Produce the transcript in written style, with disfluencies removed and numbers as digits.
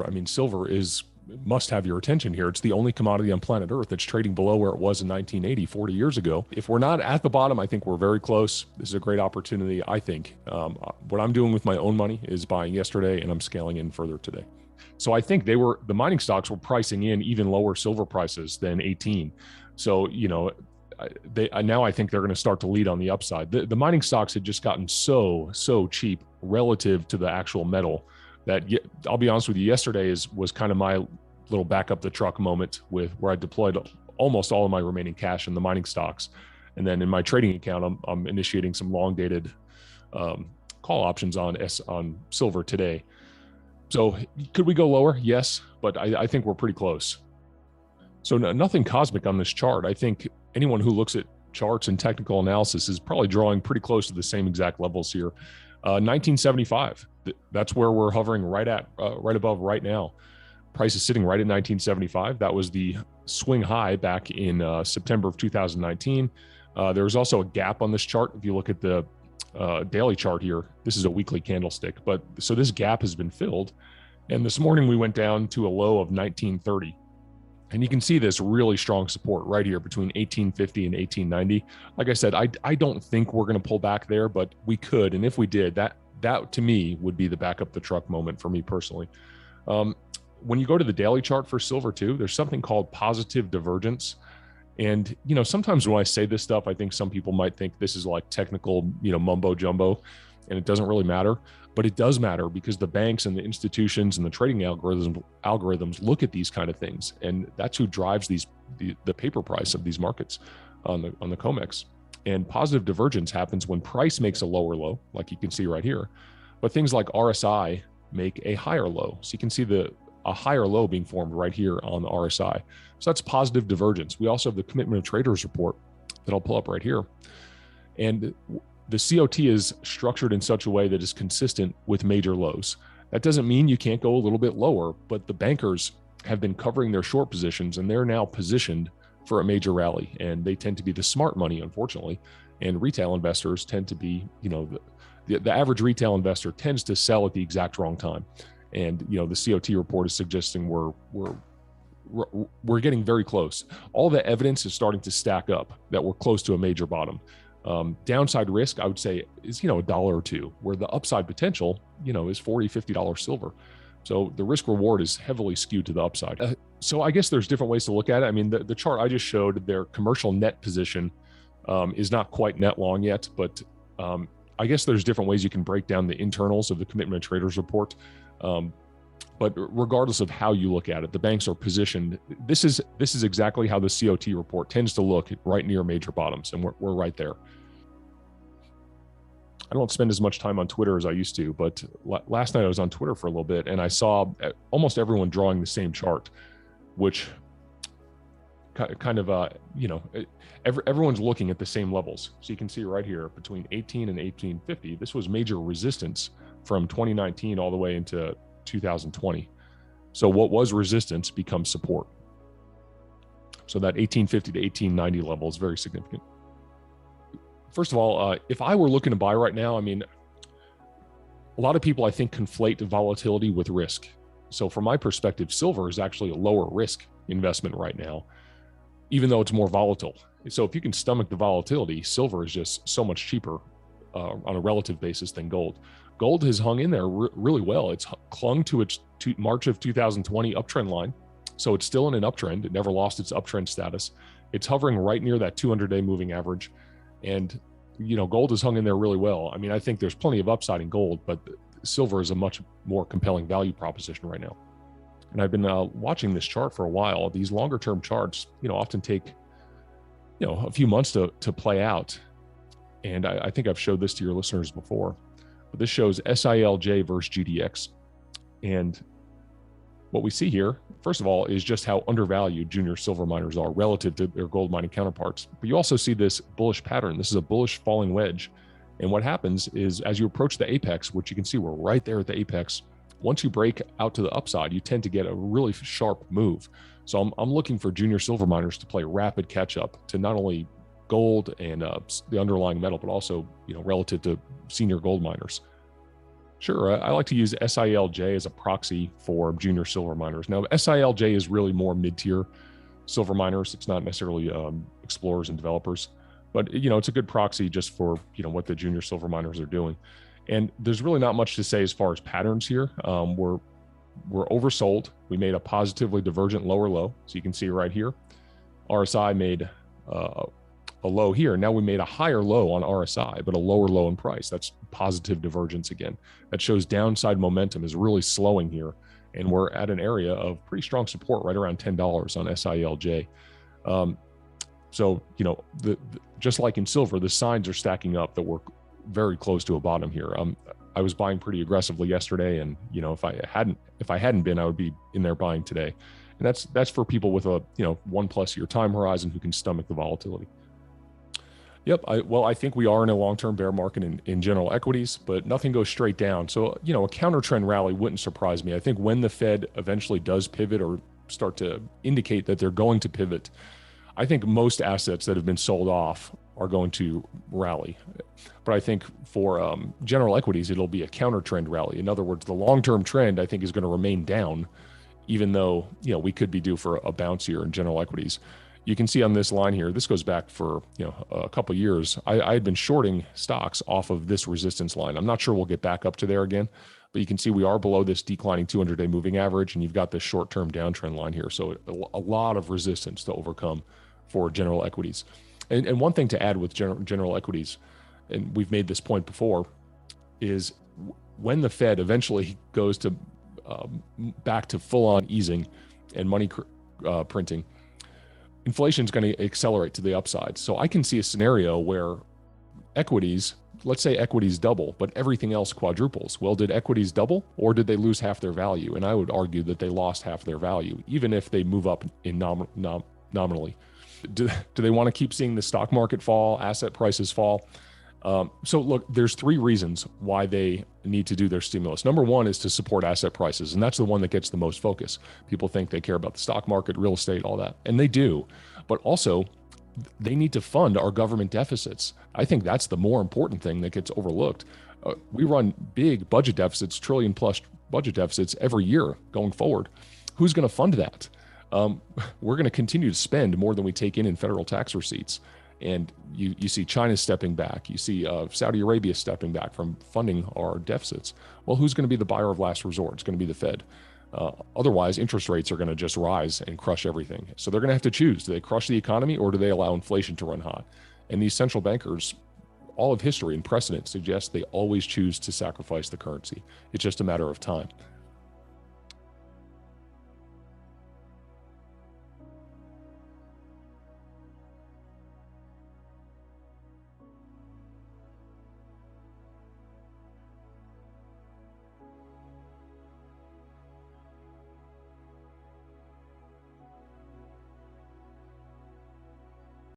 I mean, silver must have your attention here. It's the only commodity on planet Earth that's trading below where it was in 1980, 40 years ago. If we're not at the bottom, I think we're very close. This is a great opportunity, I think. What I'm doing with my own money is buying yesterday, and I'm scaling in further today. So I think the mining stocks were pricing in even lower silver prices than 18. So, now I think they're going to start to lead on the upside. The mining stocks had just gotten so cheap relative to the actual metal that, I'll be honest with you, yesterday was kind of my little back up the truck moment where I deployed almost all of my remaining cash in the mining stocks. And then in my trading account, I'm initiating some long dated call options on silver today. So could we go lower? Yes, but I think we're pretty close. So nothing cosmic on this chart. I think anyone who looks at charts and technical analysis is probably drawing pretty close to the same exact levels here. 1975, that's where we're hovering right above right now. Price is sitting right at 1975. That was the swing high back in September of 2019. There's also a gap on this chart. If you look at the daily chart here, this is a weekly candlestick, so this gap has been filled. And this morning we went down to a low of 1930. And you can see this really strong support right here between 1850 and 1890. Like I said, I don't think we're going to pull back there, but we could. And if we did, that to me would be the back up the truck moment for me personally. When you go to the daily chart for silver too, there's something called positive divergence. And, sometimes when I say this stuff, I think some people might think this is like technical, mumbo jumbo, and it doesn't really matter. But it does matter because the banks and the institutions and the trading algorithms look at these kind of things, and that's who drives the paper price of these markets on the COMEX. And positive divergence happens when price makes a lower low, like you can see right here, but things like RSI make a higher low. So you can see a higher low being formed right here on the RSI. So that's positive divergence. We also have the commitment of traders report that I'll pull up right here, and the COT is structured in such a way that is consistent with major lows. That doesn't mean you can't go a little bit lower, but the bankers have been covering their short positions, and they're now positioned for a major rally. And they tend to be the smart money, unfortunately. And retail investors tend to be, the average retail investor tends to sell at the exact wrong time. And, the COT report is suggesting we're getting very close. All the evidence is starting to stack up that we're close to a major bottom. Downside risk, I would say, is, $1 or $2, where the upside potential, is $40, $50 silver. So the risk reward is heavily skewed to the upside. So I guess there's different ways to look at it. I mean, the chart I just showed, their commercial net position is not quite net long yet, but I guess there's different ways you can break down the internals of the commitment of traders report. But regardless of how you look at it, the banks are positioned. This is exactly how the COT report tends to look right near major bottoms, and we're right there. I don't spend as much time on Twitter as I used to, but last night I was on Twitter for a little bit, and I saw almost everyone drawing the same chart, which kind of, everyone's looking at the same levels. So you can see right here between 18 and 1850, this was major resistance from 2019 all the way into 2020. So what was resistance becomes support. So that 1850 to 1890 level is very significant. First of all, if I were looking to buy right now, I mean, a lot of people, I think, conflate volatility with risk. So from my perspective, silver is actually a lower risk investment right now, even though it's more volatile. So if you can stomach the volatility, silver is just so much cheaper on a relative basis than gold. Gold has hung in there really well. It's clung to its March of 2020 uptrend line. So it's still in an uptrend. It never lost its uptrend status. It's hovering right near that 200-day moving average. And, gold has hung in there really well. I mean, I think there's plenty of upside in gold, but silver is a much more compelling value proposition right now. And I've been watching this chart for a while. These longer term charts, often take, a few months to play out. And I think I've showed this to your listeners before, but this shows SILJ versus GDX. And what we see here, first of all, is just how undervalued junior silver miners are relative to their gold mining counterparts. But you also see this bullish pattern. This is a bullish falling wedge. And what happens is as you approach the apex, which you can see we're right there at the apex, once you break out to the upside, you tend to get a really sharp move. So I'm looking for junior silver miners to play rapid catch up to not only gold and the underlying metal, but also, relative to senior gold miners. Sure. I like to use SILJ as a proxy for junior silver miners. Now, SILJ is really more mid-tier silver miners. It's not necessarily explorers and developers, but it's a good proxy just for what the junior silver miners are doing. And there's really not much to say as far as patterns here. We're oversold. We made a positively divergent lower low, so you can see right here. RSI made a low here. Now we made a higher low on RSI, but a lower low in price. That's positive divergence again. That shows downside momentum is really slowing here. And we're at an area of pretty strong support right around $10 on SILJ. So, just like in silver, the signs are stacking up that we're very close to a bottom here. I was buying pretty aggressively yesterday, and if I hadn't been, I would be in there buying today. And that's for people with a 1+ year time horizon who can stomach the volatility. Yep. I think we are in a long-term bear market in general equities, but nothing goes straight down. So, a counter trend rally wouldn't surprise me. I think when the Fed eventually does pivot or start to indicate that they're going to pivot, I think most assets that have been sold off are going to rally. But I think for general equities, it'll be a counter trend rally. In other words, the long-term trend, I think, is going to remain down, even though, we could be due for a bounce here in general equities. You can see on this line here, this goes back for a couple of years. I had been shorting stocks off of this resistance line. I'm not sure we'll get back up to there again, but you can see we are below this declining 200-day moving average, and you've got this short-term downtrend line here. So a lot of resistance to overcome for general equities. And one thing to add with general equities, and we've made this point before, is when the Fed eventually goes to back to full-on easing and money printing, inflation is going to accelerate to the upside. So I can see a scenario where equities, let's say equities double, but everything else quadruples. Well, did equities double, or did they lose half their value? And I would argue that they lost half their value, even if they move up in nominally. Do they want to keep seeing the stock market fall, asset prices fall? So look, there's 3 reasons why they need to do their stimulus. Number one is to support asset prices, and that's the one that gets the most focus. People think they care about the stock market, real estate, all that, and they do. But also, they need to fund our government deficits. I think that's the more important thing that gets overlooked. We run big budget deficits, trillion-plus budget deficits every year going forward. Who's going to fund that? We're going to continue to spend more than we take in federal tax receipts. And you see China stepping back. You see Saudi Arabia stepping back from funding our deficits. Well, who's going to be the buyer of last resort? It's going to be the Fed. Otherwise, interest rates are going to just rise and crush everything. So they're going to have to choose. Do they crush the economy, or do they allow inflation to run hot? And these central bankers, all of history and precedent suggests they always choose to sacrifice the currency. It's just a matter of time.